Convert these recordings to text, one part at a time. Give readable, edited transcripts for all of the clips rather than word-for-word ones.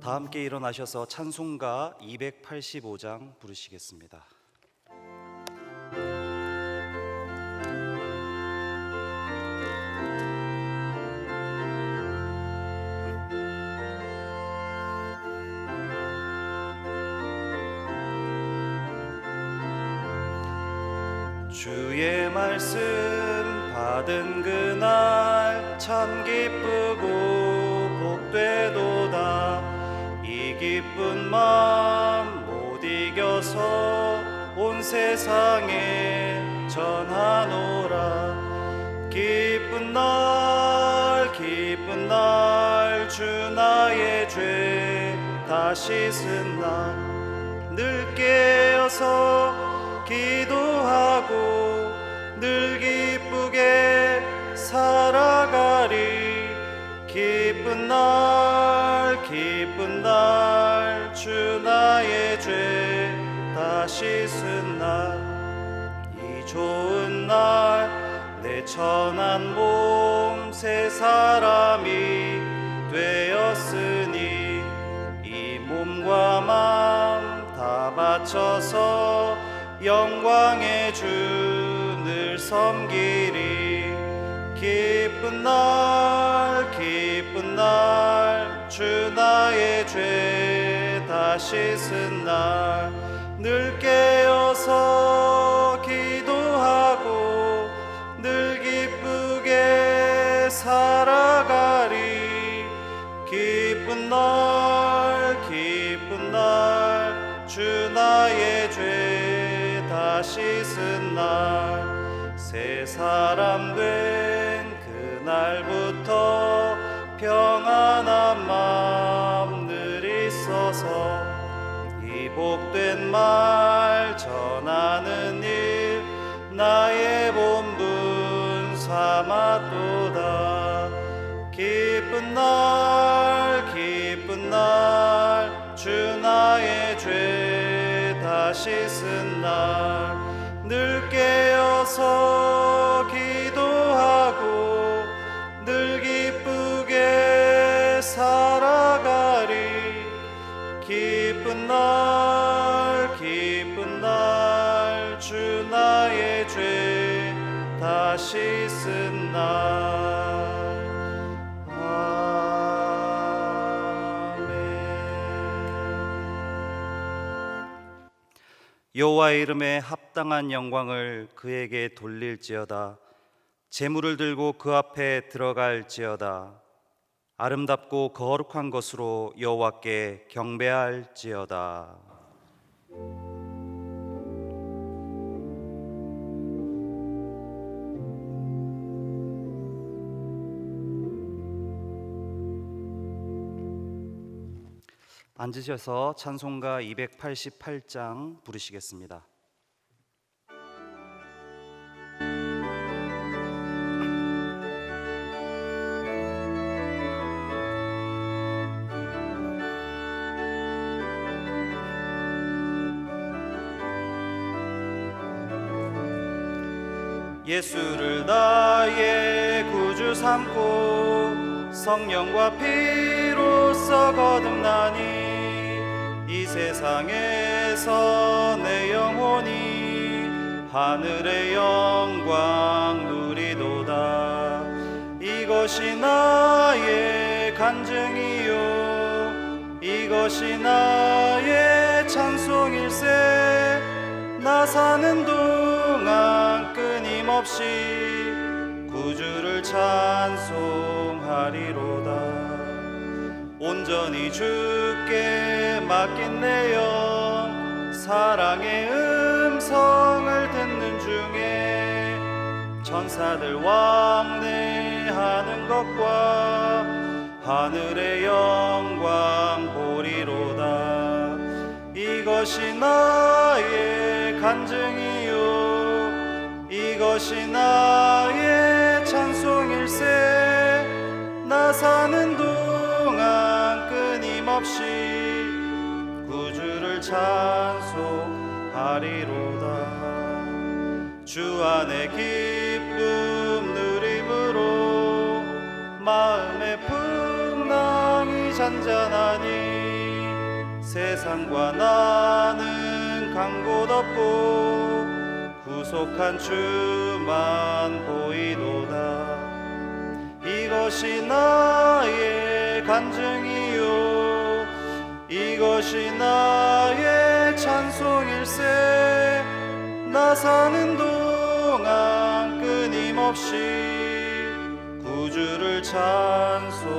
다 함께 일어나셔서 찬송가 285장 부르시겠습니다. 주의 말씀 받은 그날 참 기쁘고 복되도다. 이 기쁜 마음 못 이겨서 온 세상에 전하노라. 기쁜 날 주 나의 죄 다 씻은 날 늘 깨어서 기도하고 늘 기쁘게 살아가리. 기쁜 날 주 나의 죄 다 씻은 날 이 좋은 날 내 천한 몸 새 사람이 되었으니 이 몸과 마음 다 바쳐서 영광의 주 늘 섬기리. 기쁜 날 주 나의 죄 다 씻은 날 늘 깨어서 기도하고 늘 기쁘게 살아가리. 기쁜 날 주 나의 죄 다 씻은 날 새 사람 된 그날부터 평안한 마음 늘 있어서 이 복된 말 전하는 일 나의 본분 삼았도다. 기쁜 날 주 나의 죄 다 씻은 날 늘 깨어서 기도하고 늘 기쁘게 살아가리. 기쁜 날 주 나의 죄 다 씻은 날. 여호와의 이름에 합당한 영광을 그에게 돌릴지어다. 제물을 들고 그 앞에 들어갈지어다. 아름답고 거룩한 것으로 여호와께 경배할지어다. 앉으셔서 찬송가 288장 부르시겠습니다. 예수를 나의 구주 삼고 성령과 피로써 거듭나니 이 세상에서 내 영혼이 하늘의 영광 누리도다. 이것이 나의 간증이요 이것이 나의 찬송일세. 나 사는 동안 끊임없이 구주를 찬송하리로다. 온전히 주께 맡긴 내 영 사랑의 음성을 듣는 중에 천사들 왕래하는 것과 하늘의 영광 보리로다. 이것이 나의 간증이요 이것이 나의 찬송일세. 나 사는 동안 끊임없이 구주를 찬송하리로다. 주 안에 기쁨 누림으로 마음의 풍랑이 잔잔하니 세상과 나는 강 곧 없고 구속한 주만 보이도다. 이것이 나의 간증이요 이것이 나의 찬송일세. 나 사는 동안 끊임없이 구주를 찬송하리로다.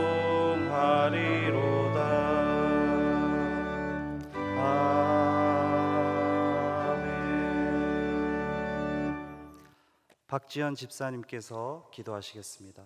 아멘. 박지연 집사님께서 기도하시겠습니다.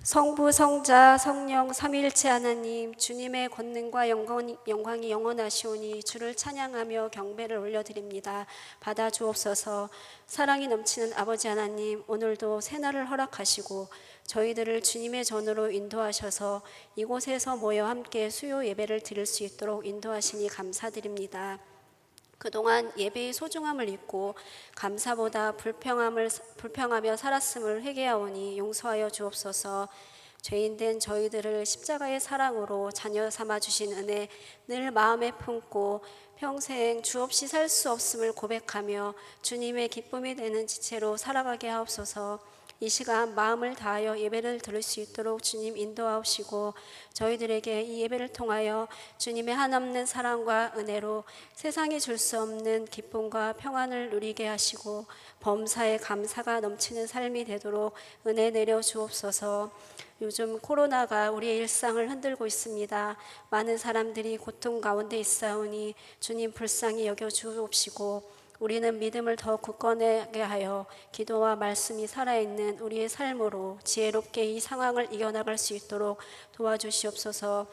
성부, 성자, 성령, 삼위일체 하나님, 주님의 권능과 영광이 영원하시오니 주를 찬양하며 경배를 올려드립니다. 받아 주옵소서. 사랑이 넘치는 아버지 하나님, 오늘도 새날을 허락하시고 저희들을 주님의 전으로 인도하셔서 이곳에서 모여 함께 수요 예배를 드릴 수 있도록 인도하시니 감사드립니다. 그동안 예배의 소중함을 잊고 감사보다 불평하며 살았음을 회개하오니 용서하여 주옵소서. 죄인된 저희들을 십자가의 사랑으로 자녀 삼아 주신 은혜 늘 마음에 품고 평생 주 없이 살 수 없음을 고백하며 주님의 기쁨이 되는 지체로 살아가게 하옵소서. 이 시간 마음을 다하여 예배를 드릴 수 있도록 주님 인도하옵시고 저희들에게 이 예배를 통하여 주님의 한없는 사랑과 은혜로 세상이 줄 수 없는 기쁨과 평안을 누리게 하시고 범사에 감사가 넘치는 삶이 되도록 은혜 내려 주옵소서. 요즘 코로나가 우리의 일상을 흔들고 있습니다. 많은 사람들이 고통 가운데 있사오니 주님 불쌍히 여겨 주옵시고 우리는 믿음을 더 굳건하게 하여 기도와 말씀이 살아있는 우리의 삶으로 지혜롭게 이 상황을 이겨나갈 수 있도록 도와주시옵소서.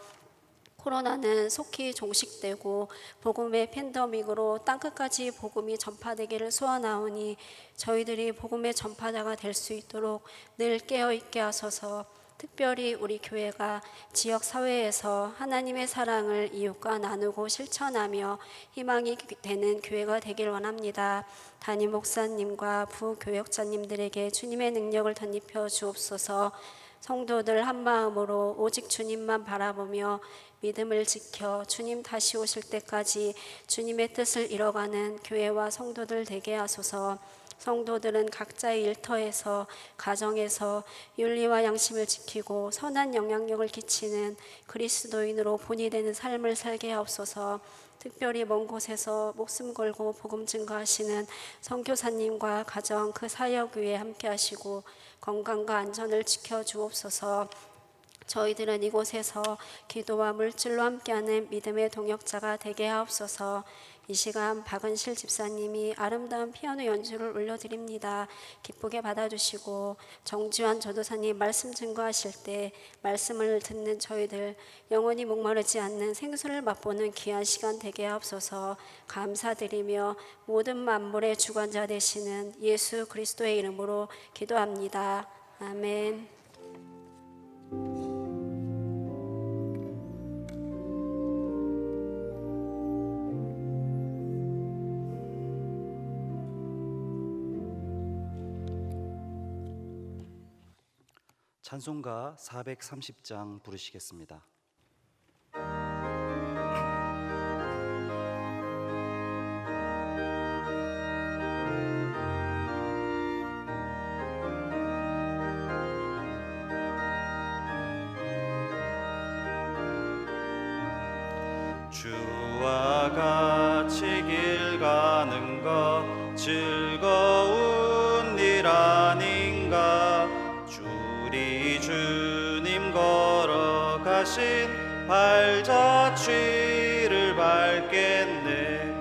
코로나는 속히 종식되고 복음의 팬데믹으로 땅끝까지 복음이 전파되기를 소원하오니 저희들이 복음의 전파자가 될 수 있도록 늘 깨어있게 하소서. 특별히 우리 교회가 지역 사회에서 하나님의 사랑을 이웃과 나누고 실천하며 희망이 되는 교회가 되길 원합니다. 담임 목사님과 부교역자님들에게 주님의 능력을 덧입혀 주옵소서. 성도들 한마음으로 오직 주님만 바라보며 믿음을 지켜 주님 다시 오실 때까지 주님의 뜻을 이뤄가는 교회와 성도들 되게 하소서. 성도들은 각자의 일터에서 가정에서 윤리와 양심을 지키고 선한 영향력을 끼치는 그리스도인으로 본이 되는 삶을 살게 하옵소서. 특별히 먼 곳에서 목숨 걸고 복음 증거하시는 선교사님과 가정 그 사역 위에 함께 하시고 건강과 안전을 지켜주옵소서. 저희들은 이곳에서 기도와 물질로 함께하는 믿음의 동역자가 되게 하옵소서. 이 시간 박은실 집사님이 아름다운 피아노 연주를 올려드립니다. 기쁘게 받아주시고 정지환 전도사님 말씀 증거하실 때 말씀을 듣는 저희들 영원히 목마르지 않는 생수를 맛보는 귀한 시간 되게 하옵소서. 감사드리며 모든 만물의 주관자 되시는 예수 그리스도의 이름으로 기도합니다. 아멘. 찬송가 430장 부르시겠습니다. 주와 같이 길 가는 것 즐거운 일 아닌가. 주리 주님 걸어가신 발자취를 밟겠네.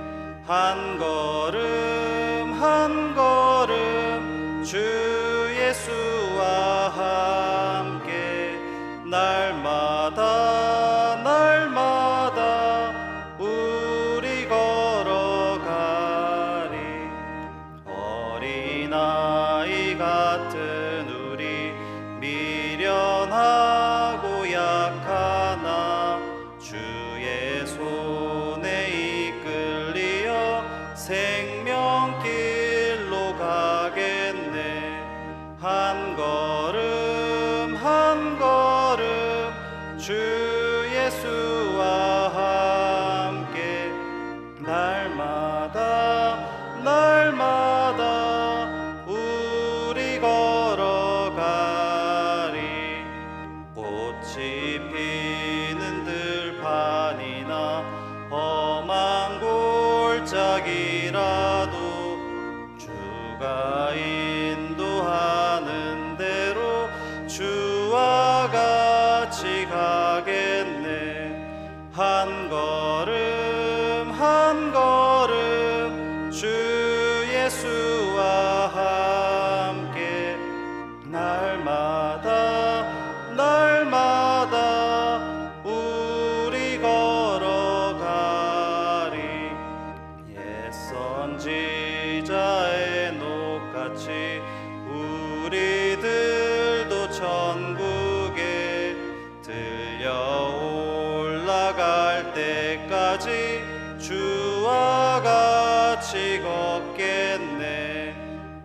한 걸음 한 걸음 주 예수와 함께 날마다 날마다 우리 걸어가리. 어린아이 같은 우리 미련하고 약하나 주의 손에 이끌리어 생명길로 가겠네. 한 걸음 예수와 함께 날마다 날마다 우리 걸어가리. 옛 선지자의 녹같이 우리들도 천국에 들려 올라갈 때까지 주와 같이 걷겠네.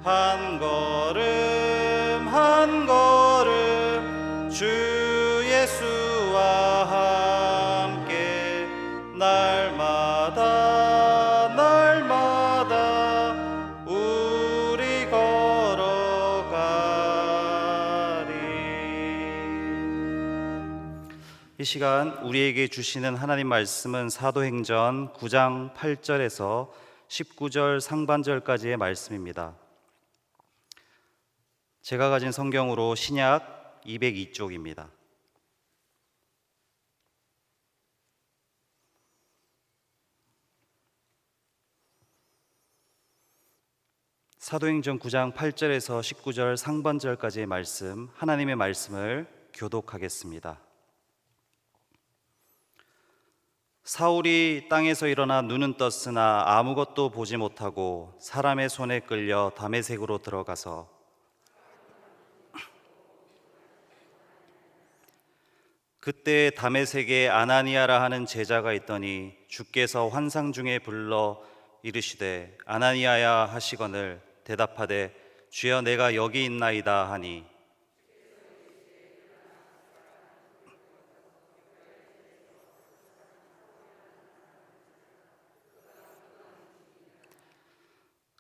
한 걸음 한 걸음 주 예수와 함께 날마다 날마다 우리 걸어가리. 이 시간 우리에게 주시는 하나님 말씀은 사도행전 9장 8절에서 19절 상반절까지의 말씀입니다. 제가 가진 성경으로 신약 202쪽입니다. 사도행전 9장 8절에서 19절 상반절까지의 말씀, 하나님의 말씀을 교독하겠습니다. 사울이 땅에서 일어나 눈은 떴으나 아무것도 보지 못하고 사람의 손에 끌려 다메섹으로 들어가서 그때 다메섹에 아나니아라 하는 제자가 있더니 주께서 환상 중에 불러 이르시되 아나니아야 하시거늘 대답하되 주여 내가 여기 있나이다 하니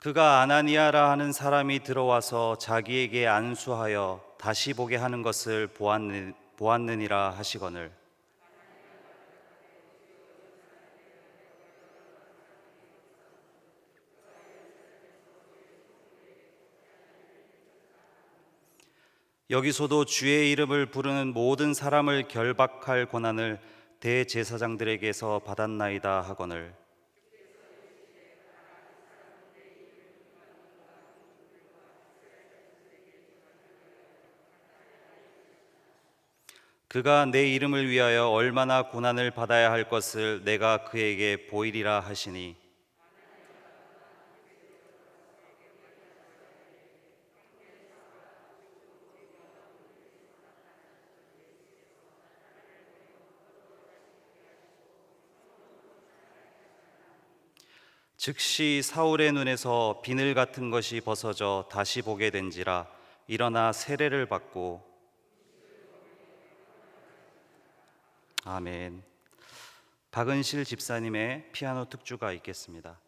그가 아나니아라 하는 사람이 들어와서 자기에게 안수하여 다시 보게 하는 것을 보았느니라 하시거늘 여기서도 주의 이름을 부르는 모든 사람을 결박할 권한을 대제사장들에게서 받았나이다 하거늘 그가 내 이름을 위하여 얼마나 고난을 받아야 할 것을 내가 그에게 보이리라 하시니 즉시 사울의 눈에서 비늘 같은 것이 벗어져 다시 보게 된지라 일어나 세례를 받고 아멘. 박은실 집사님의 피아노 특주가 있겠습니다.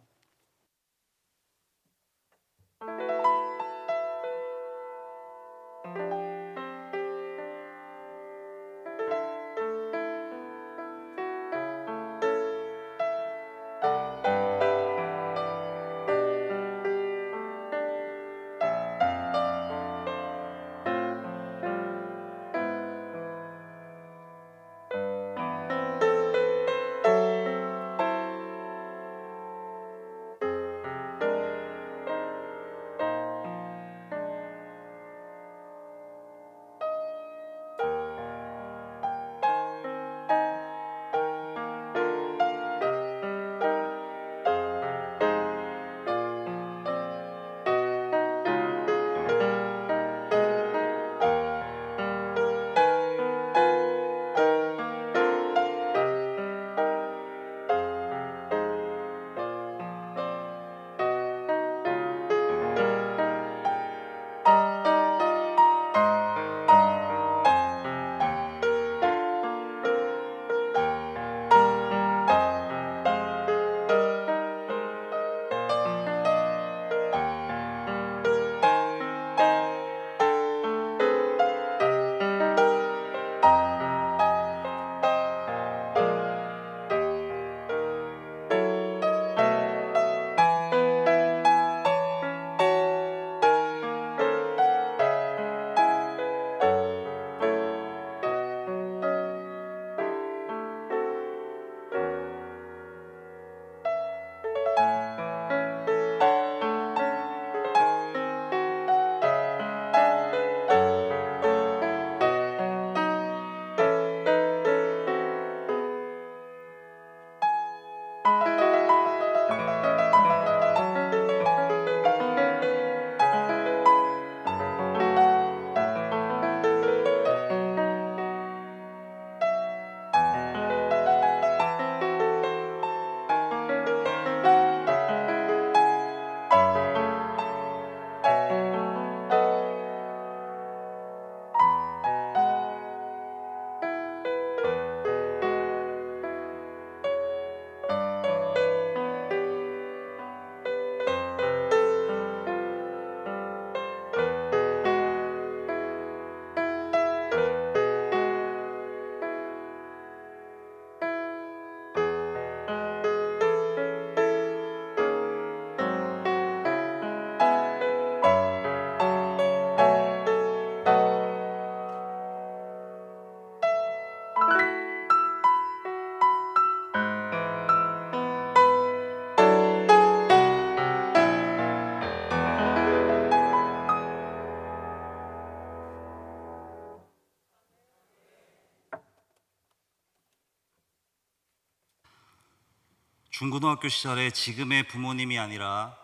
중고등학교 시절에 지금의 부모님이 아니라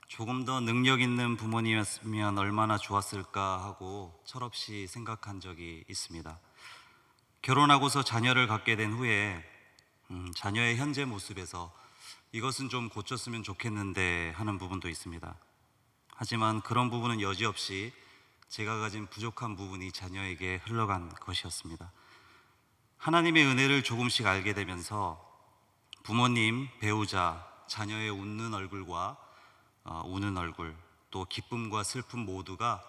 조금 더 능력 있는 부모님이었으면 얼마나 좋았을까 하고 철없이 생각한 적이 있습니다. 결혼하고서 자녀를 갖게 된 후에 자녀의 현재 모습에서 이것은 좀 고쳤으면 좋겠는데 하는 부분도 있습니다. 하지만 그런 부분은 여지없이 제가 가진 부족한 부분이 자녀에게 흘러간 것이었습니다. 하나님의 은혜를 조금씩 알게 되면서 부모님, 배우자, 자녀의 웃는 얼굴과 우는 얼굴, 또 기쁨과 슬픔 모두가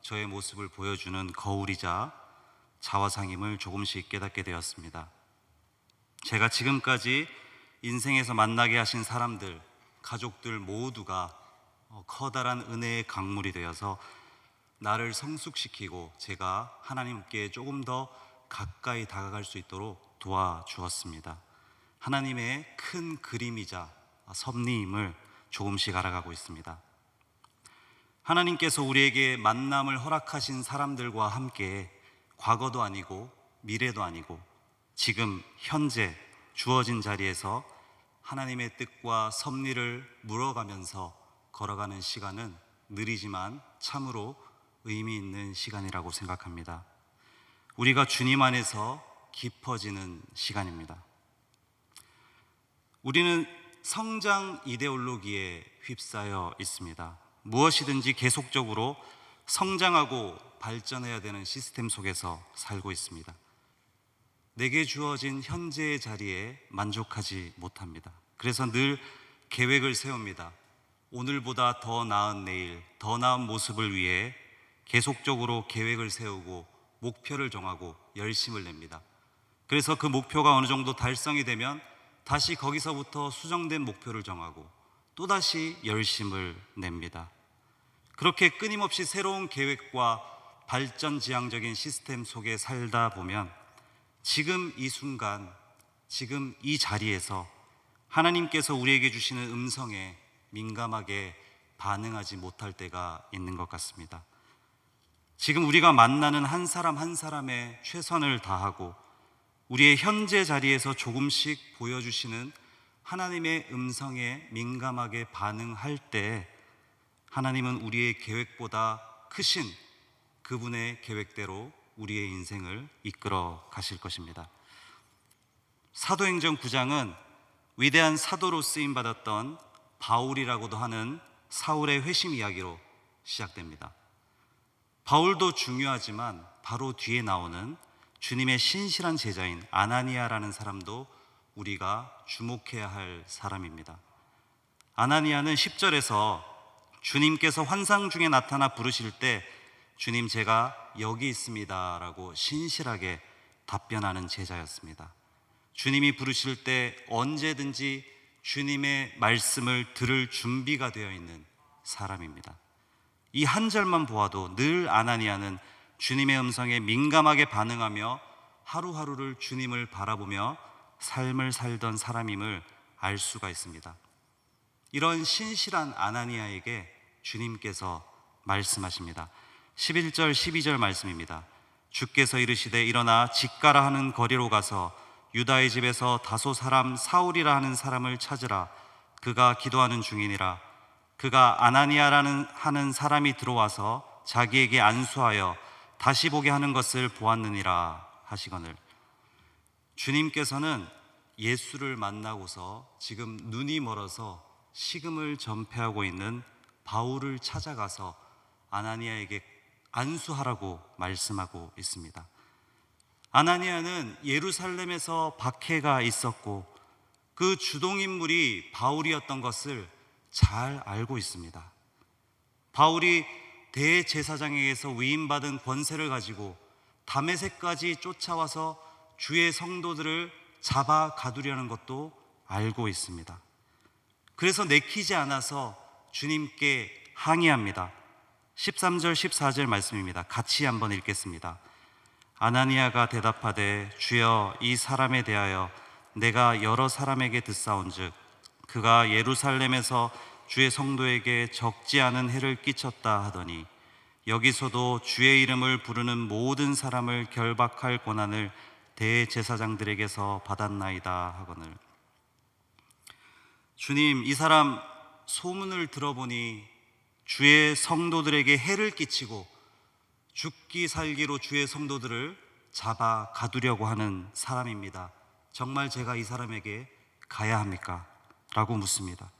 저의 모습을 보여주는 거울이자 자화상임을 조금씩 깨닫게 되었습니다. 제가 지금까지 인생에서 만나게 하신 사람들, 가족들 모두가 커다란 은혜의 강물이 되어서 나를 성숙시키고 제가 하나님께 조금 더 가까이 다가갈 수 있도록 도와주었습니다. 하나님의 큰 그림이자 섭리임을 조금씩 알아가고 있습니다. 하나님께서 우리에게 만남을 허락하신 사람들과 함께 과거도 아니고 미래도 아니고 지금 현재 주어진 자리에서 하나님의 뜻과 섭리를 물어가면서 걸어가는 시간은 느리지만 참으로 의미 있는 시간이라고 생각합니다. 우리가 주님 안에서 깊어지는 시간입니다. 우리는 성장 이데올로기에 휩싸여 있습니다. 무엇이든지 계속적으로 성장하고 발전해야 되는 시스템 속에서 살고 있습니다. 내게 주어진 현재의 자리에 만족하지 못합니다. 그래서 늘 계획을 세웁니다. 오늘보다 더 나은 내일, 더 나은 모습을 위해 계속적으로 계획을 세우고 목표를 정하고 열심을 냅니다. 그래서 그 목표가 어느 정도 달성이 되면 다시 거기서부터 수정된 목표를 정하고 또다시 열심을 냅니다. 그렇게 끊임없이 새로운 계획과 발전지향적인 시스템 속에 살다 보면 지금 이 순간, 지금 이 자리에서 하나님께서 우리에게 주시는 음성에 민감하게 반응하지 못할 때가 있는 것 같습니다. 지금 우리가 만나는 한 사람 한 사람의 최선을 다하고 우리의 현재 자리에서 조금씩 보여주시는 하나님의 음성에 민감하게 반응할 때 하나님은 우리의 계획보다 크신 그분의 계획대로 우리의 인생을 이끌어 가실 것입니다. 사도행전 9장은 위대한 사도로 쓰임받았던 바울이라고도 하는 사울의 회심 이야기로 시작됩니다. 바울도 중요하지만 바로 뒤에 나오는 주님의 신실한 제자인 아나니아라는 사람도 우리가 주목해야 할 사람입니다. 아나니아는 10절에서 주님께서 환상 중에 나타나 부르실 때 주님 제가 여기 있습니다 라고 신실하게 답변하는 제자였습니다. 주님이 부르실 때 언제든지 주님의 말씀을 들을 준비가 되어 있는 사람입니다. 이 한 절만 보아도 늘 아나니아는 주님의 음성에 민감하게 반응하며 하루하루를 주님을 바라보며 삶을 살던 사람임을 알 수가 있습니다. 이런 신실한 아나니아에게 주님께서 말씀하십니다. 11절 12절 말씀입니다. 주께서 이르시되 일어나 직가라 하는 거리로 가서 유다의 집에서 다소 사람 사울이라 하는 사람을 찾으라. 그가 기도하는 중이니라. 그가 아나니아라는 하는 사람이 들어와서 자기에게 안수하여 다시 보게 하는 것을 보았느니라 하시거늘. 주님께서는 예수를 만나고서 지금 눈이 멀어서 식음을 전폐하고 있는 바울을 찾아가서 아나니아에게 안수하라고 말씀하고 있습니다. 아나니아는 예루살렘에서 박해가 있었고 그 주동인물이 바울이었던 것을 잘 알고 있습니다. 바울이 대제사장에게서 위임받은 권세를 가지고 다메섹까지 쫓아와서 주의 성도들을 잡아 가두려는 것도 알고 있습니다. 그래서 내키지 않아서 주님께 항의합니다. 13절 14절 말씀입니다. 같이 한번 읽겠습니다. 아나니아가 대답하되 주여 이 사람에 대하여 내가 여러 사람에게 듣사온즉 그가 예루살렘에서 주의 성도에게 적지 않은 해를 끼쳤다 하더니 여기서도 주의 이름을 부르는 모든 사람을 결박할 권한을 대제사장들에게서 받았나이다 하거늘. 주님, 이 사람 소문을 들어보니 주의 성도들에게 해를 끼치고 죽기 살기로 주의 성도들을 잡아 가두려고 하는 사람입니다. 정말 제가 이 사람에게 가야 합니까? 라고 묻습니다.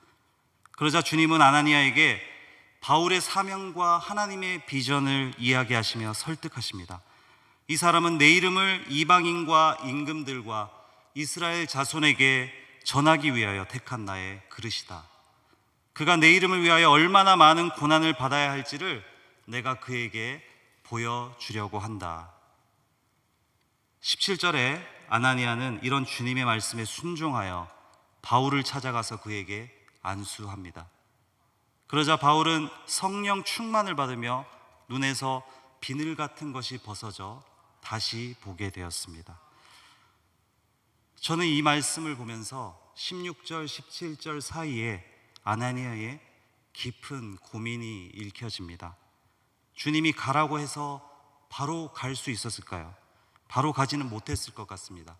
그러자 주님은 아나니아에게 바울의 사명과 하나님의 비전을 이야기하시며 설득하십니다. 이 사람은 내 이름을 이방인과 임금들과 이스라엘 자손에게 전하기 위하여 택한 나의 그릇이다. 그가 내 이름을 위하여 얼마나 많은 고난을 받아야 할지를 내가 그에게 보여주려고 한다. 17절에 아나니아는 이런 주님의 말씀에 순종하여 바울을 찾아가서 그에게 안수합니다. 그러자 바울은 성령 충만을 받으며 눈에서 비늘 같은 것이 벗어져 다시 보게 되었습니다. 저는 이 말씀을 보면서 16절, 17절 사이에 아나니아의 깊은 고민이 읽혀집니다. 주님이 가라고 해서 바로 갈 수 있었을까요? 바로 가지는 못했을 것 같습니다.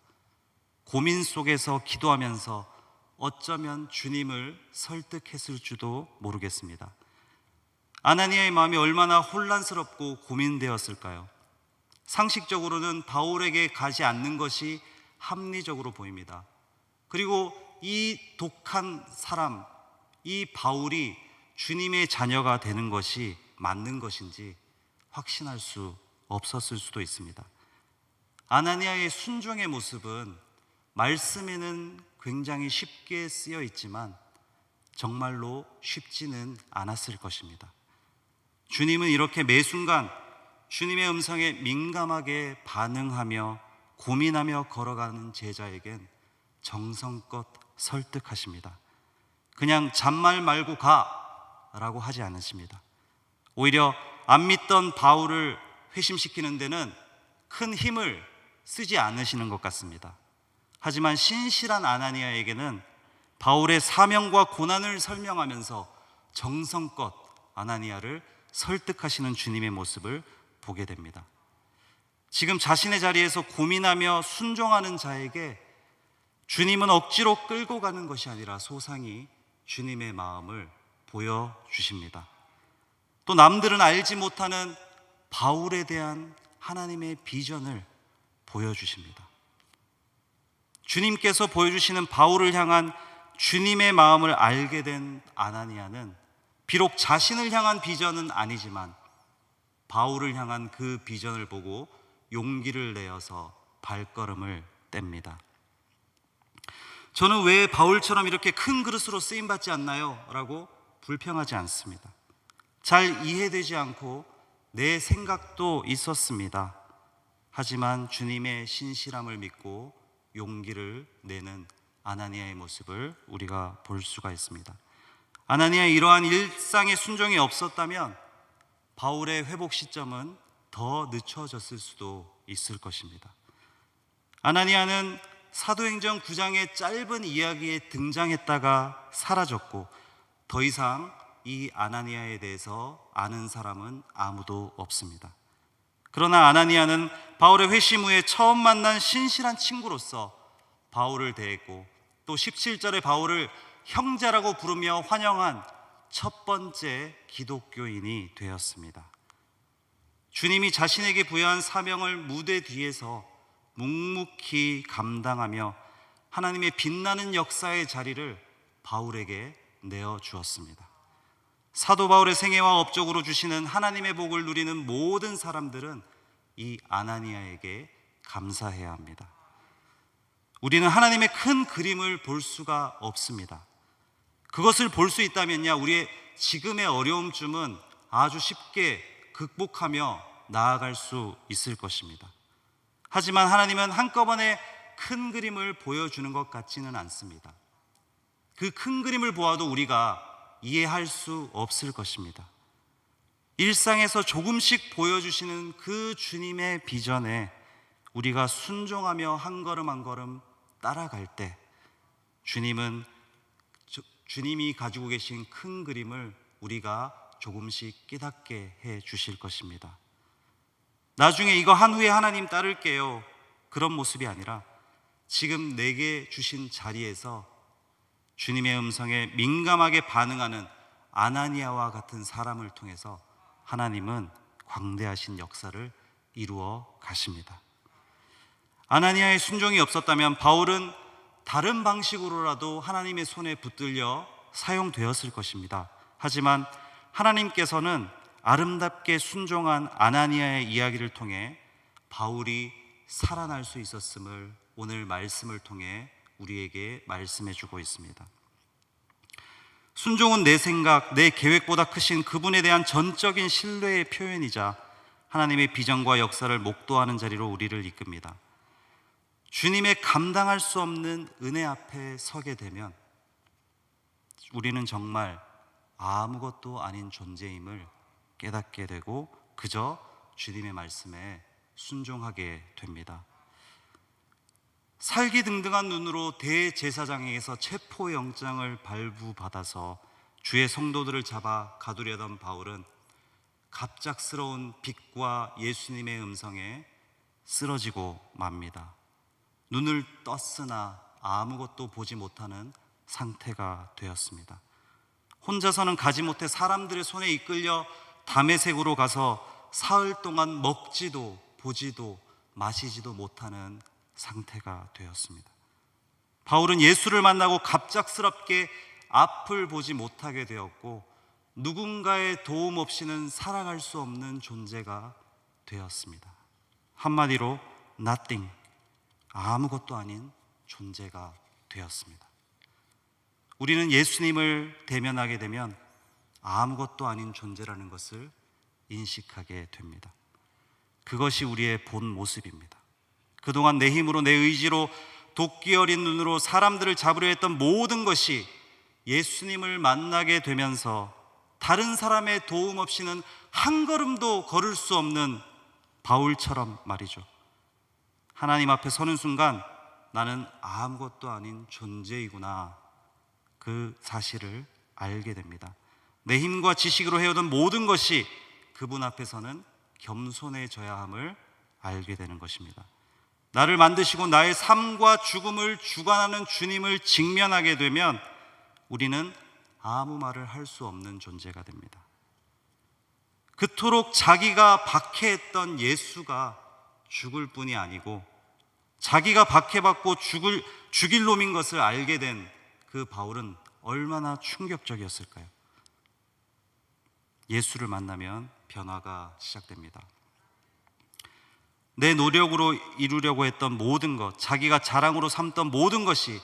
고민 속에서 기도하면서 어쩌면 주님을 설득했을지도 모르겠습니다. 아나니아의 마음이 얼마나 혼란스럽고 고민되었을까요? 상식적으로는 바울에게 가지 않는 것이 합리적으로 보입니다. 그리고 이 독한 사람, 이 바울이 주님의 자녀가 되는 것이 맞는 것인지 확신할 수 없었을 수도 있습니다. 아나니아의 순종의 모습은 말씀에는 굉장히 쉽게 쓰여 있지만 정말로 쉽지는 않았을 것입니다. 주님은 이렇게 매 순간 주님의 음성에 민감하게 반응하며 고민하며 걸어가는 제자에겐 정성껏 설득하십니다. 그냥 잔말 말고 가라고 하지 않으십니다. 오히려 안 믿던 바울을 회심시키는 데는 큰 힘을 쓰지 않으시는 것 같습니다. 하지만 신실한 아나니아에게는 바울의 사명과 고난을 설명하면서 정성껏 아나니아를 설득하시는 주님의 모습을 보게 됩니다. 지금 자신의 자리에서 고민하며 순종하는 자에게 주님은 억지로 끌고 가는 것이 아니라 소상히 주님의 마음을 보여주십니다. 또 남들은 알지 못하는 바울에 대한 하나님의 비전을 보여주십니다. 주님께서 보여주시는 바울을 향한 주님의 마음을 알게 된 아나니아는 비록 자신을 향한 비전은 아니지만 바울을 향한 그 비전을 보고 용기를 내어서 발걸음을 뗍니다. 저는 왜 바울처럼 이렇게 큰 그릇으로 쓰임받지 않나요? 라고 불평하지 않습니다. 잘 이해되지 않고 내 생각도 있었습니다. 하지만 주님의 신실함을 믿고 용기를 내는 아나니아의 모습을 우리가 볼 수가 있습니다. 아나니아의 이러한 일상의 순종이 없었다면 바울의 회복 시점은 더 늦춰졌을 수도 있을 것입니다. 아나니아는 사도행전 9장의 짧은 이야기에 등장했다가 사라졌고 더 이상 이 아나니아에 대해서 아는 사람은 아무도 없습니다. 그러나 아나니아는 바울의 회심 후에 처음 만난 신실한 친구로서 바울을 대했고 또 17절에 바울을 형제라고 부르며 환영한 첫 번째 기독교인이 되었습니다. 주님이 자신에게 부여한 사명을 무대 뒤에서 묵묵히 감당하며 하나님의 빛나는 역사의 자리를 바울에게 내어주었습니다. 사도 바울의 생애와 업적으로 주시는 하나님의 복을 누리는 모든 사람들은 이 아나니아에게 감사해야 합니다. 우리는 하나님의 큰 그림을 볼 수가 없습니다. 그것을 볼 수 있다면야 우리의 지금의 어려움쯤은 아주 쉽게 극복하며 나아갈 수 있을 것입니다. 하지만 하나님은 한꺼번에 큰 그림을 보여주는 것 같지는 않습니다. 그 큰 그림을 보아도 우리가 이해할 수 없을 것입니다. 일상에서 조금씩 보여주시는 그 주님의 비전에 우리가 순종하며 한 걸음 한 걸음 따라갈 때 주님이 가지고 계신 큰 그림을 우리가 조금씩 깨닫게 해 주실 것입니다. 나중에 이거 한 후에 하나님 따를게요, 그런 모습이 아니라 지금 내게 주신 자리에서 주님의 음성에 민감하게 반응하는 아나니아와 같은 사람을 통해서 하나님은 광대하신 역사를 이루어 가십니다. 아나니아의 순종이 없었다면 바울은 다른 방식으로라도 하나님의 손에 붙들려 사용되었을 것입니다. 하지만 하나님께서는 아름답게 순종한 아나니아의 이야기를 통해 바울이 살아날 수 있었음을 오늘 말씀을 통해 우리에게 말씀해 주고 있습니다. 순종은 내 생각, 내 계획보다 크신 그분에 대한 전적인 신뢰의 표현이자 하나님의 비전과 역사를 목도하는 자리로 우리를 이끕니다. 주님의 감당할 수 없는 은혜 앞에 서게 되면 우리는 정말 아무것도 아닌 존재임을 깨닫게 되고 그저 주님의 말씀에 순종하게 됩니다. 살기등등한 눈으로 대제사장에게서 체포영장을 발부받아서 주의 성도들을 잡아 가두려던 바울은 갑작스러운 빛과 예수님의 음성에 쓰러지고 맙니다. 눈을 떴으나 아무것도 보지 못하는 상태가 되었습니다. 혼자서는 가지 못해 사람들의 손에 이끌려 다메섹으로 가서 사흘 동안 먹지도 보지도 마시지도 못하는 상태가 되었습니다. 바울은 예수를 만나고 갑작스럽게 앞을 보지 못하게 되었고 누군가의 도움 없이는 살아갈 수 없는 존재가 되었습니다. 한마디로 nothing, 아무것도 아닌 존재가 되었습니다. 우리는 예수님을 대면하게 되면 아무것도 아닌 존재라는 것을 인식하게 됩니다. 그것이 우리의 본 모습입니다. 그동안 내 힘으로 내 의지로 도끼 어린 눈으로 사람들을 잡으려 했던 모든 것이 예수님을 만나게 되면서 다른 사람의 도움 없이는 한 걸음도 걸을 수 없는 바울처럼 말이죠. 하나님 앞에 서는 순간 나는 아무것도 아닌 존재이구나, 그 사실을 알게 됩니다. 내 힘과 지식으로 해오던 모든 것이 그분 앞에서는 겸손해져야 함을 알게 되는 것입니다. 나를 만드시고 나의 삶과 죽음을 주관하는 주님을 직면하게 되면 우리는 아무 말을 할 수 없는 존재가 됩니다. 그토록 자기가 박해했던 예수가 죽을 뿐이 아니고 자기가 박해받고 죽일 놈인 것을 알게 된 그 바울은 얼마나 충격적이었을까요? 예수를 만나면 변화가 시작됩니다. 내 노력으로 이루려고 했던 모든 것, 자기가 자랑으로 삼던 모든 것이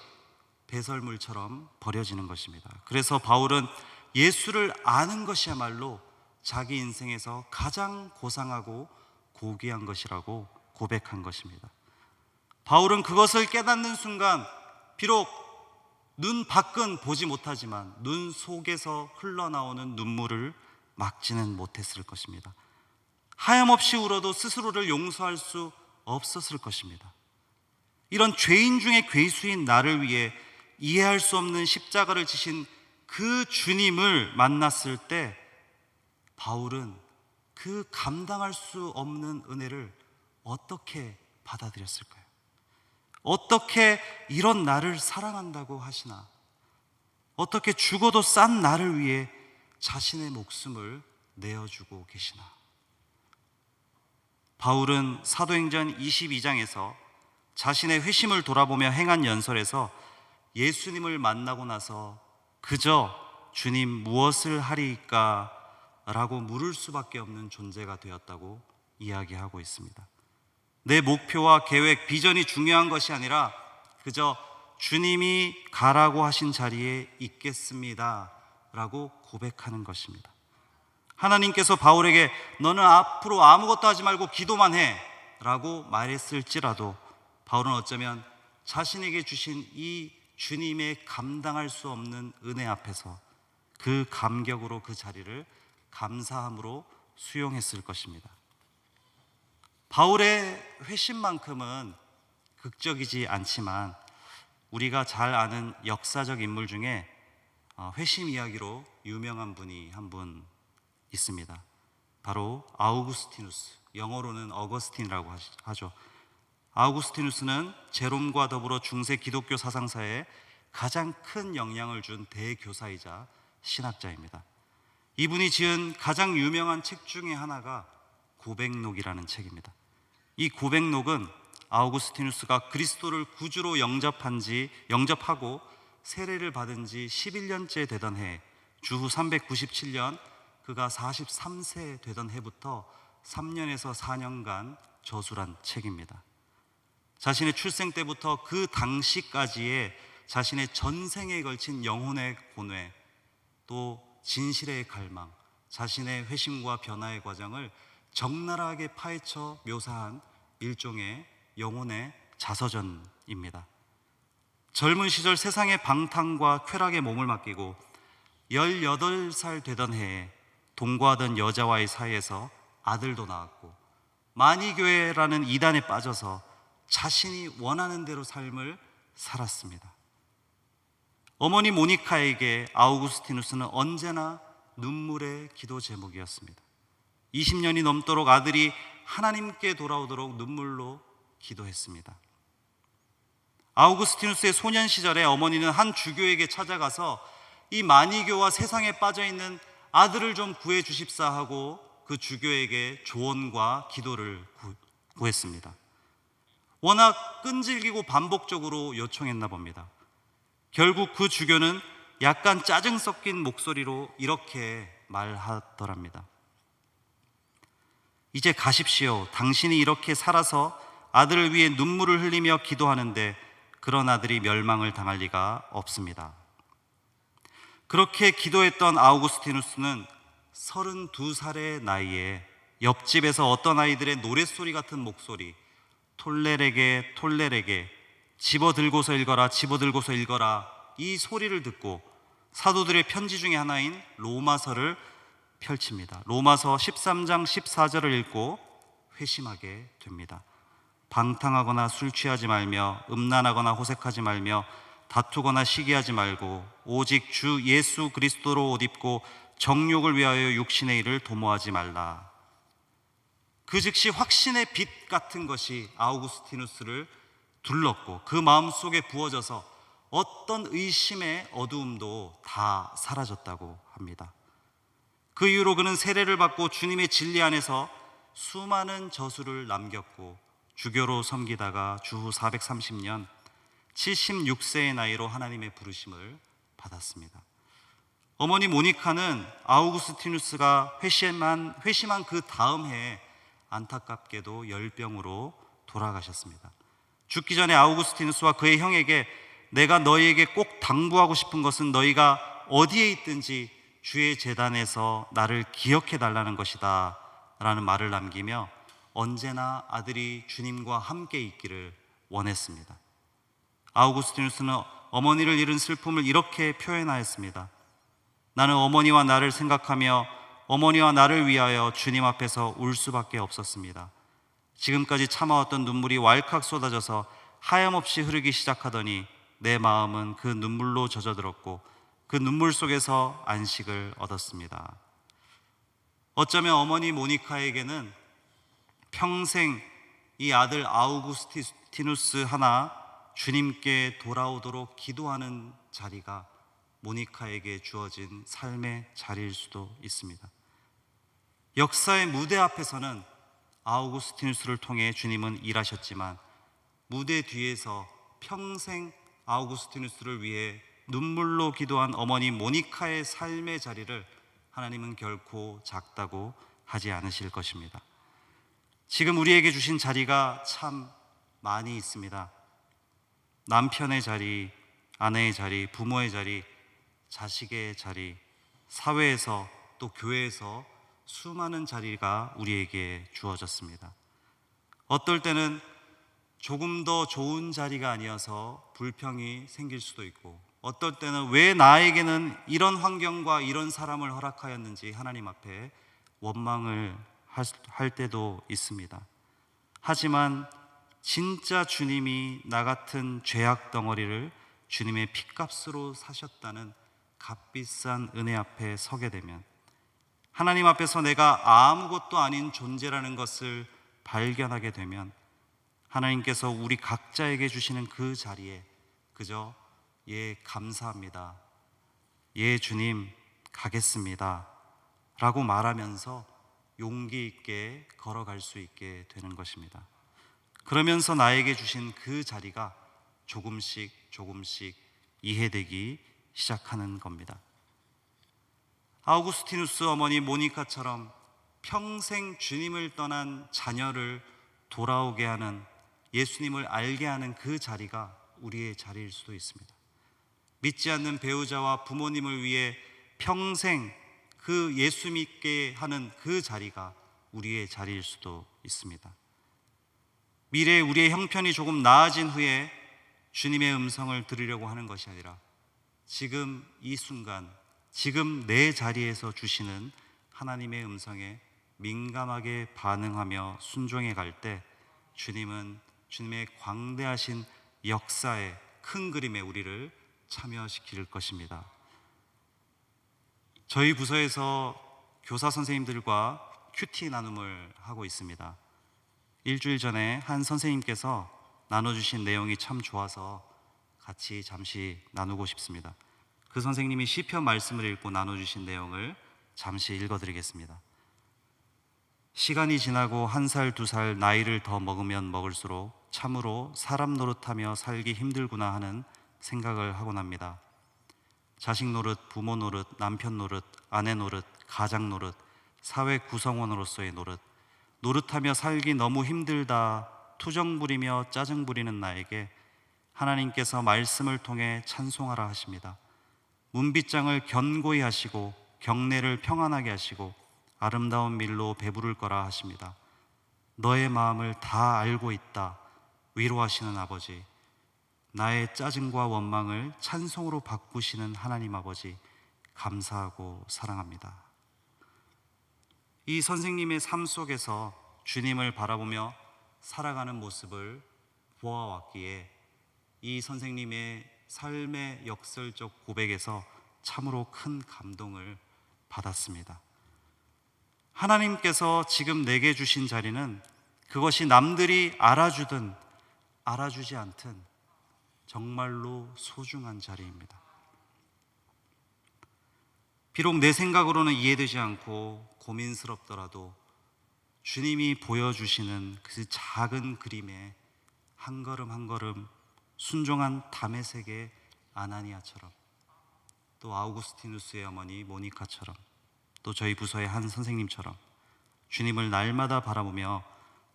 배설물처럼 버려지는 것입니다. 그래서 바울은 예수를 아는 것이야말로 자기 인생에서 가장 고상하고 고귀한 것이라고 고백한 것입니다. 바울은 그것을 깨닫는 순간 비록 눈 밖은 보지 못하지만 눈 속에서 흘러나오는 눈물을 막지는 못했을 것입니다. 하염없이 울어도 스스로를 용서할 수 없었을 것입니다. 이런 죄인 중에 괴수인 나를 위해 이해할 수 없는 십자가를 지신 그 주님을 만났을 때 바울은 그 감당할 수 없는 은혜를 어떻게 받아들였을까요? 어떻게 이런 나를 사랑한다고 하시나? 어떻게 죽어도 싼 나를 위해 자신의 목숨을 내어주고 계시나? 바울은 사도행전 22장에서 자신의 회심을 돌아보며 행한 연설에서 예수님을 만나고 나서 그저 주님 무엇을 하리이까? 라고 물을 수밖에 없는 존재가 되었다고 이야기하고 있습니다. 내 목표와 계획, 비전이 중요한 것이 아니라 그저 주님이 가라고 하신 자리에 있겠습니다 라고 고백하는 것입니다. 하나님께서 바울에게 너는 앞으로 아무것도 하지 말고 기도만 해 라고 말했을지라도 바울은 어쩌면 자신에게 주신 이 주님의 감당할 수 없는 은혜 앞에서 그 감격으로 그 자리를 감사함으로 수용했을 것입니다. 바울의 회심만큼은 극적이지 않지만 우리가 잘 아는 역사적 인물 중에 회심 이야기로 유명한 분이 한 분 있습니다. 바로 아우구스티누스, 영어로는 어거스틴이라고 하죠. 아우구스티누스는 제롬과 더불어 중세 기독교 사상사에 가장 큰 영향을 준 대교사이자 신학자입니다. 이분이 지은 가장 유명한 책 중에 하나가 고백록이라는 책입니다. 이 고백록은 아우구스티누스가 그리스도를 구주로 영접하고 세례를 받은 지 11년째 되던 해, 주후 397년 그가 43세 되던 해부터 3년에서 4년간 저술한 책입니다. 자신의 출생 때부터 그 당시까지의 자신의 전생에 걸친 영혼의 고뇌, 또 진실의 갈망, 자신의 회심과 변화의 과정을 적나라하게 파헤쳐 묘사한 일종의 영혼의 자서전입니다. 젊은 시절 세상의 방탕과 쾌락에 몸을 맡기고 18살 되던 해에 동거하던 여자와의 사이에서 아들도 낳았고 마니교회라는 이단에 빠져서 자신이 원하는 대로 삶을 살았습니다. 어머니 모니카에게 아우구스티누스는 언제나 눈물의 기도 제목이었습니다. 20년이 넘도록 아들이 하나님께 돌아오도록 눈물로 기도했습니다. 아우구스티누스의 소년 시절에 어머니는 한 주교에게 찾아가서 이 마니교와 세상에 빠져있는 아들을 좀 구해 주십사 하고 그 주교에게 조언과 기도를 구했습니다. 워낙 끈질기고 반복적으로 요청했나 봅니다. 결국 그 주교는 약간 짜증 섞인 목소리로 이렇게 말하더랍니다. 이제 가십시오. 당신이 이렇게 살아서 아들을 위해 눈물을 흘리며 기도하는데 그런 아들이 멸망을 당할 리가 없습니다. 그렇게 기도했던 아우구스티누스는 32살의 나이에 옆집에서 어떤 아이들의 노랫소리 같은 목소리, 톨레레게 톨레레게, 집어들고서 읽어라 집어들고서 읽어라, 이 소리를 듣고 사도들의 편지 중에 하나인 로마서를 펼칩니다. 로마서 13장 14절을 읽고 회심하게 됩니다. 방탕하거나 술 취하지 말며 음란하거나 호색하지 말며 다투거나 시기하지 말고 오직 주 예수 그리스도로 옷 입고 정욕을 위하여 육신의 일을 도모하지 말라. 그 즉시 확신의 빛 같은 것이 아우구스티누스를 둘렀고 그 마음속에 부어져서 어떤 의심의 어두움도 다 사라졌다고 합니다. 그 이후로 그는 세례를 받고 주님의 진리 안에서 수많은 저술을 남겼고 주교로 섬기다가 주후 430년 76세의 나이로 하나님의 부르심을 받았습니다. 어머니 모니카는 아우구스티누스가 회심한 그 다음 해에 안타깝게도 열병으로 돌아가셨습니다. 죽기 전에 아우구스티누스와 그의 형에게 내가 너희에게 꼭 당부하고 싶은 것은 너희가 어디에 있든지 주의 제단에서 나를 기억해 달라는 것이다 라는 말을 남기며 언제나 아들이 주님과 함께 있기를 원했습니다. 아우구스티누스는 어머니를 잃은 슬픔을 이렇게 표현하였습니다. 나는 어머니와 나를 생각하며 어머니와 나를 위하여 주님 앞에서 울 수밖에 없었습니다. 지금까지 참아왔던 눈물이 왈칵 쏟아져서 하염없이 흐르기 시작하더니 내 마음은 그 눈물로 젖어들었고 그 눈물 속에서 안식을 얻었습니다. 어쩌면 어머니 모니카에게는 평생 이 아들 아우구스티누스 하나 주님께 돌아오도록 기도하는 자리가 모니카에게 주어진 삶의 자리일 수도 있습니다. 역사의 무대 앞에서는 아우구스티누스를 통해 주님은 일하셨지만 무대 뒤에서 평생 아우구스티누스를 위해 눈물로 기도한 어머니 모니카의 삶의 자리를 하나님은 결코 작다고 하지 않으실 것입니다. 지금 우리에게 주신 자리가 참 많이 있습니다. 남편의 자리, 아내의 자리, 부모의 자리, 자식의 자리, 사회에서 또 교회에서 수많은 자리가 우리에게 주어졌습니다. 어떨 때는 조금 더 좋은 자리가 아니어서 불평이 생길 수도 있고 어떨 때는 왜 나에게는 이런 환경과 이런 사람을 허락하였는지 하나님 앞에 원망을 할 때도 있습니다. 하지만 진짜 주님이 나 같은 죄악 덩어리를 주님의 핏값으로 사셨다는 값비싼 은혜 앞에 서게 되면 하나님 앞에서 내가 아무것도 아닌 존재라는 것을 발견하게 되면 하나님께서 우리 각자에게 주시는 그 자리에 그저 예, 감사합니다. 예, 주님, 가겠습니다. 라고 말하면서 용기 있게 걸어갈 수 있게 되는 것입니다. 그러면서 나에게 주신 그 자리가 조금씩 이해되기 시작하는 겁니다. 아우구스티누스 어머니 모니카처럼 평생 주님을 떠난 자녀를 돌아오게 하는, 예수님을 알게 하는 그 자리가 우리의 자리일 수도 있습니다. 믿지 않는 배우자와 부모님을 위해 평생 그 예수 믿게 하는 그 자리가 우리의 자리일 수도 있습니다. 미래에 우리의 형편이 조금 나아진 후에 주님의 음성을 들으려고 하는 것이 아니라 지금 이 순간, 지금 내 자리에서 주시는 하나님의 음성에 민감하게 반응하며 순종해 갈 때 주님은 주님의 광대하신 역사의 큰 그림에 우리를 참여시킬 것입니다. 저희 부서에서 교사 선생님들과 큐티 나눔을 하고 있습니다. 일주일 전에 한 선생님께서 나눠주신 내용이 참 좋아서 같이 잠시 나누고 싶습니다. 그 선생님이 시편 말씀을 읽고 나눠주신 내용을 잠시 읽어드리겠습니다. 시간이 지나고 1살, 2살 나이를 더 먹으면 먹을수록 참으로 사람 노릇하며 살기 힘들구나 하는 생각을 하곤 합니다. 자식 노릇, 부모 노릇, 남편 노릇, 아내 노릇, 가장 노릇, 사회 구성원으로서의 노릇, 노릇하며 살기 너무 힘들다 투정 부리며 짜증 부리는 나에게 하나님께서 말씀을 통해 찬송하라 하십니다. 문빗장을 견고히 하시고 경내를 평안하게 하시고 아름다운 밀로 배부를 거라 하십니다. 너의 마음을 다 알고 있다 위로하시는 아버지, 나의 짜증과 원망을 찬송으로 바꾸시는 하나님 아버지, 감사하고 사랑합니다. 이 선생님의 삶 속에서 주님을 바라보며 살아가는 모습을 보아왔기에 이 선생님의 삶의 역설적 고백에서 참으로 큰 감동을 받았습니다. 하나님께서 지금 내게 주신 자리는 그것이 남들이 알아주든 알아주지 않든 정말로 소중한 자리입니다. 비록 내 생각으로는 이해되지 않고 고민스럽더라도 주님이 보여주시는 그 작은 그림에 한 걸음 한 걸음 순종한 다메섹의 아나니아처럼, 또 아우구스티누스의 어머니 모니카처럼, 또 저희 부서의 한 선생님처럼 주님을 날마다 바라보며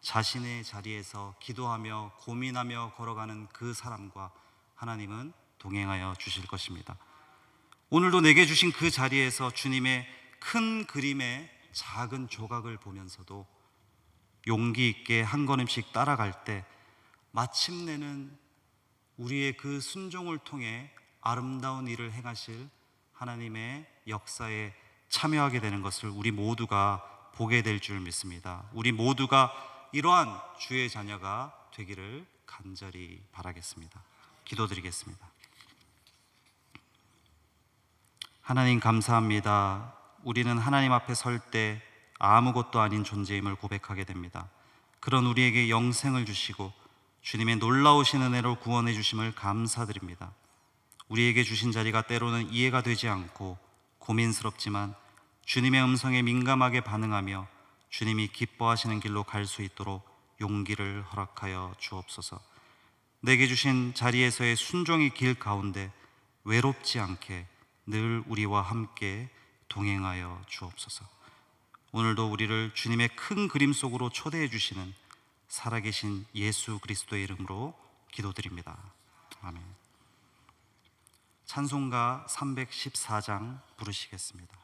자신의 자리에서 기도하며 고민하며 걸어가는 그 사람과 하나님은 동행하여 주실 것입니다. 오늘도 내게 주신 그 자리에서 주님의 큰 그림의 작은 조각을 보면서도 용기 있게 한 걸음씩 따라갈 때 마침내는 우리의 그 순종을 통해 아름다운 일을 행하실 하나님의 역사에 참여하게 되는 것을 우리 모두가 보게 될 줄 믿습니다. 우리 모두가 이러한 주의 자녀가 되기를 간절히 바라겠습니다. 기도드리겠습니다. 하나님 감사합니다. 우리는 하나님 앞에 설 때 아무것도 아닌 존재임을 고백하게 됩니다. 그런 우리에게 영생을 주시고 주님의 놀라우신 은혜로 구원해 주심을 감사드립니다. 우리에게 주신 자리가 때로는 이해가 되지 않고 고민스럽지만 주님의 음성에 민감하게 반응하며 주님이 기뻐하시는 길로 갈 수 있도록 용기를 허락하여 주옵소서. 내게 주신 자리에서의 순종의 길 가운데 외롭지 않게 늘 우리와 함께 동행하여 주옵소서. 오늘도 우리를 주님의 큰 그림 속으로 초대해 주시는 살아계신 예수 그리스도의 이름으로 기도드립니다. 아멘. 찬송가 314장 부르시겠습니다.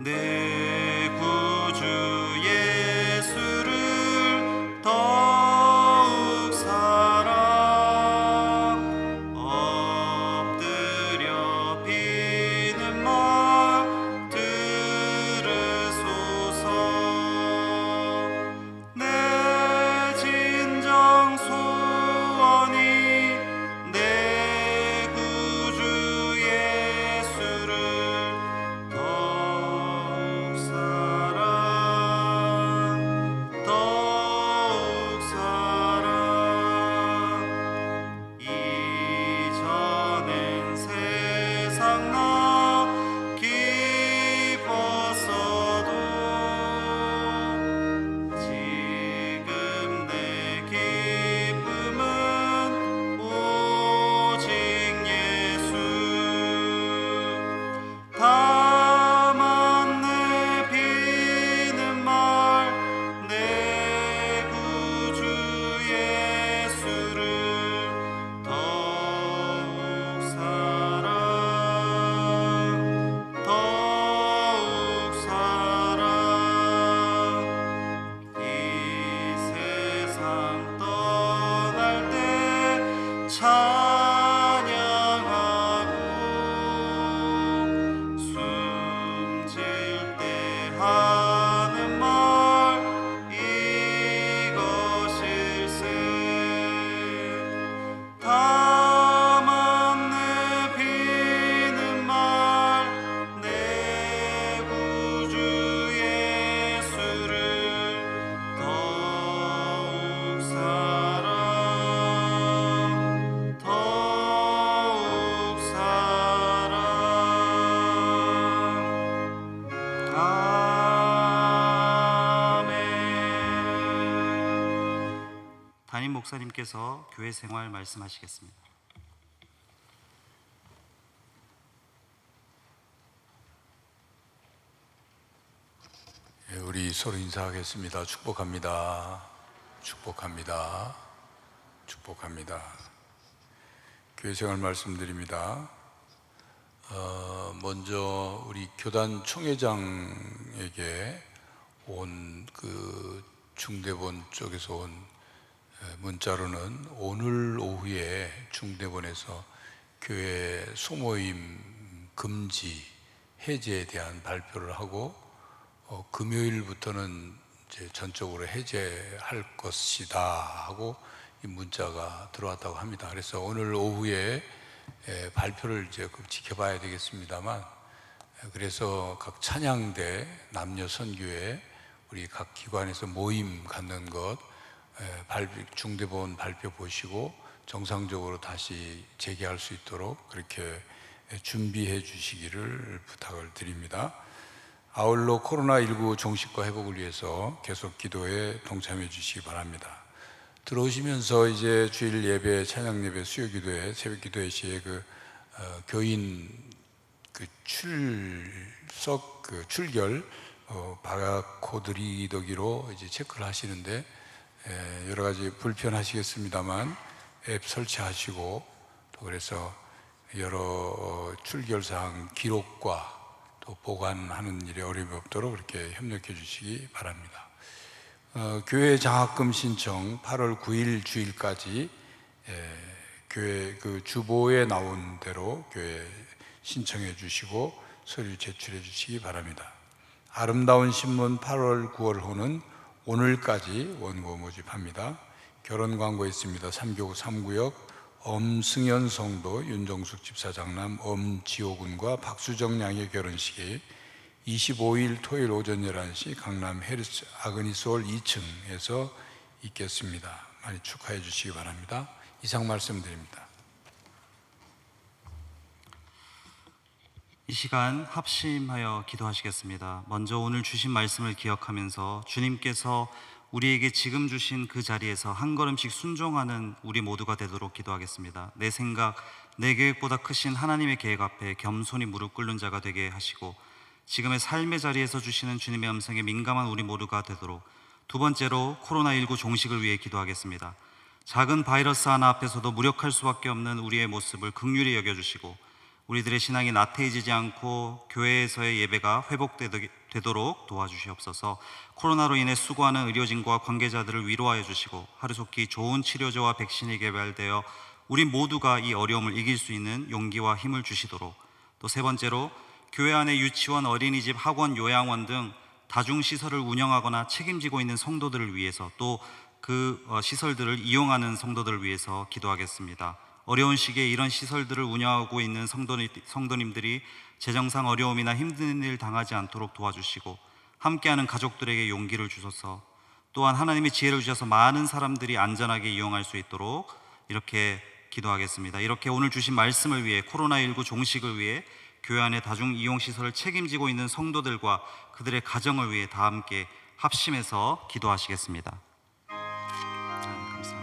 내 구주 예수를 더욱 사랑 엎드 아멘. 담임 목사님께서 교회 생활 말씀하시겠습니다. 우리 서로 인사하겠습니다. 축복합니다. 축복합니다. 축복합니다. 교회 생활 말씀드립니다. 먼저 우리 교단 총회장에게 온 그 중대본 쪽에서 온 문자로는 오늘 오후에 중대본에서 교회 소모임 금지 해제에 대한 발표를 하고 금요일부터는 이제 전적으로 해제할 것이다 하고 이 문자가 들어왔다고 합니다. 그래서 오늘 오후에 발표를 이제 지켜봐야 되겠습니다만, 그래서 각 찬양대 남녀 선교회 우리 각 기관에서 모임 갖는 것 중대본 발표 보시고 정상적으로 다시 재개할 수 있도록 그렇게 준비해 주시기를 부탁을 드립니다. 아울러 코로나19 종식과 회복을 위해서 계속 기도에 동참해 주시기 바랍니다. 들어오시면서 이제 주일 예배, 찬양 예배, 수요 기도회, 새벽 기도회 시에 교인 출석 출결 바코드 리더기로 이제 체크를 하시는데 여러 가지 불편하시겠습니다만 앱 설치하시고, 또 그래서 여러 출결 사항 기록과 또 보관하는 일에 어려움이 없도록 그렇게 협력해 주시기 바랍니다. 교회 장학금 신청 8월 9일 주일까지 교회 그 주보에 나온 대로 교회 신청해 주시고 서류 제출해 주시기 바랍니다. 아름다운 신문 8월 9월 호는 오늘까지 원고 모집합니다. 결혼 광고 있습니다. 3교구 3구역 엄승현 성도 윤정숙 집사 장남 엄지호군과 박수정 양의 결혼식이 25일 토요일 오전 11시 강남 헤르츠 아그니스홀 2층에서 있겠습니다. 많이 축하해 주시기 바랍니다. 이상 말씀드립니다. 이 시간 합심하여 기도하시겠습니다. 먼저 오늘 주신 말씀을 기억하면서 주님께서 우리에게 지금 주신 그 자리에서 한 걸음씩 순종하는 우리 모두가 되도록 기도하겠습니다. 내 생각, 내 계획보다 크신 하나님의 계획 앞에 겸손히 무릎 꿇는 자가 되게 하시고 지금의 삶의 자리에서 주시는 주님의 음성에 민감한 우리 모두가 되도록, 두 번째로 코로나19 종식을 위해 기도하겠습니다. 작은 바이러스 하나 앞에서도 무력할 수밖에 없는 우리의 모습을 긍휼히 여겨주시고 우리들의 신앙이 나태해지지 않고 교회에서의 예배가 회복되도록 도와주시옵소서. 코로나로 인해 수고하는 의료진과 관계자들을 위로하여 주시고 하루속히 좋은 치료제와 백신이 개발되어 우리 모두가 이 어려움을 이길 수 있는 용기와 힘을 주시도록, 또 세 번째로 교회 안에 유치원, 어린이집, 학원, 요양원 등 다중시설을 운영하거나 책임지고 있는 성도들을 위해서, 또 그 시설들을 이용하는 성도들을 위해서 기도하겠습니다. 어려운 시기에 이런 시설들을 운영하고 있는 성도님들이 재정상 어려움이나 힘든 일 당하지 않도록 도와주시고 함께하는 가족들에게 용기를 주셔서, 또한 하나님의 지혜를 주셔서 많은 사람들이 안전하게 이용할 수 있도록 이렇게 기도하겠습니다. 이렇게 오늘 주신 말씀을 위해, 코로나19 종식을 위해 교회 안에 다중 이용시설을 책임지고 있는 성도들과 그들의 가정을 위해 다 함께 합심해서 기도하시겠습니다. 감사합니다.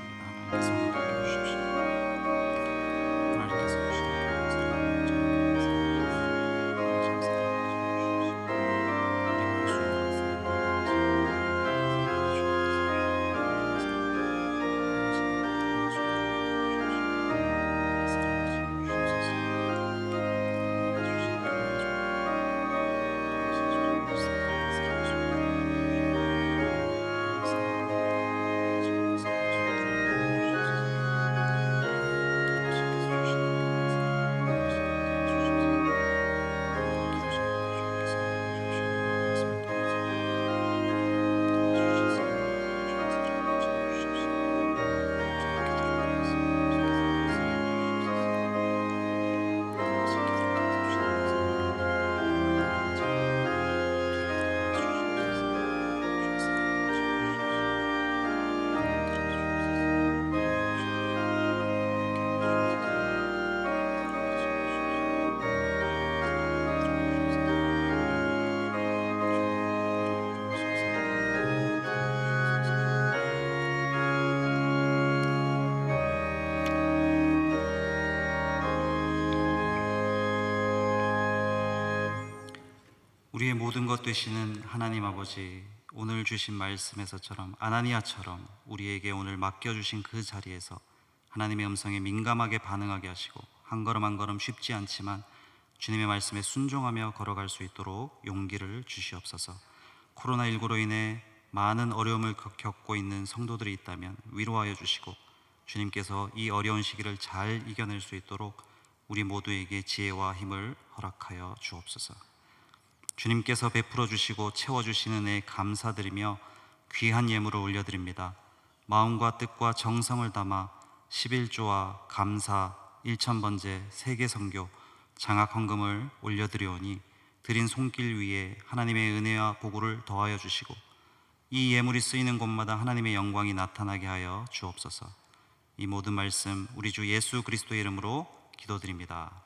우리의 모든 것 되시는 하나님 아버지, 오늘 주신 말씀에서처럼 아나니아처럼 우리에게 오늘 맡겨주신 그 자리에서 하나님의 음성에 민감하게 반응하게 하시고 한 걸음 한 걸음 쉽지 않지만 주님의 말씀에 순종하며 걸어갈 수 있도록 용기를 주시옵소서. 코로나19로 인해 많은 어려움을 겪고 있는 성도들이 있다면 위로하여 주시고 주님께서 이 어려운 시기를 잘 이겨낼 수 있도록 우리 모두에게 지혜와 힘을 허락하여 주옵소서. 주님께서 베풀어 주시고 채워주시는 은혜에 감사드리며 귀한 예물을 올려드립니다. 마음과 뜻과 정성을 담아 11조와 감사 1,000번제 세계선교 장학 헌금을 올려드리오니 드린 손길 위에 하나님의 은혜와 보고를 더하여 주시고 이 예물이 쓰이는 곳마다 하나님의 영광이 나타나게 하여 주옵소서. 이 모든 말씀 우리 주 예수 그리스도의 이름으로 기도드립니다.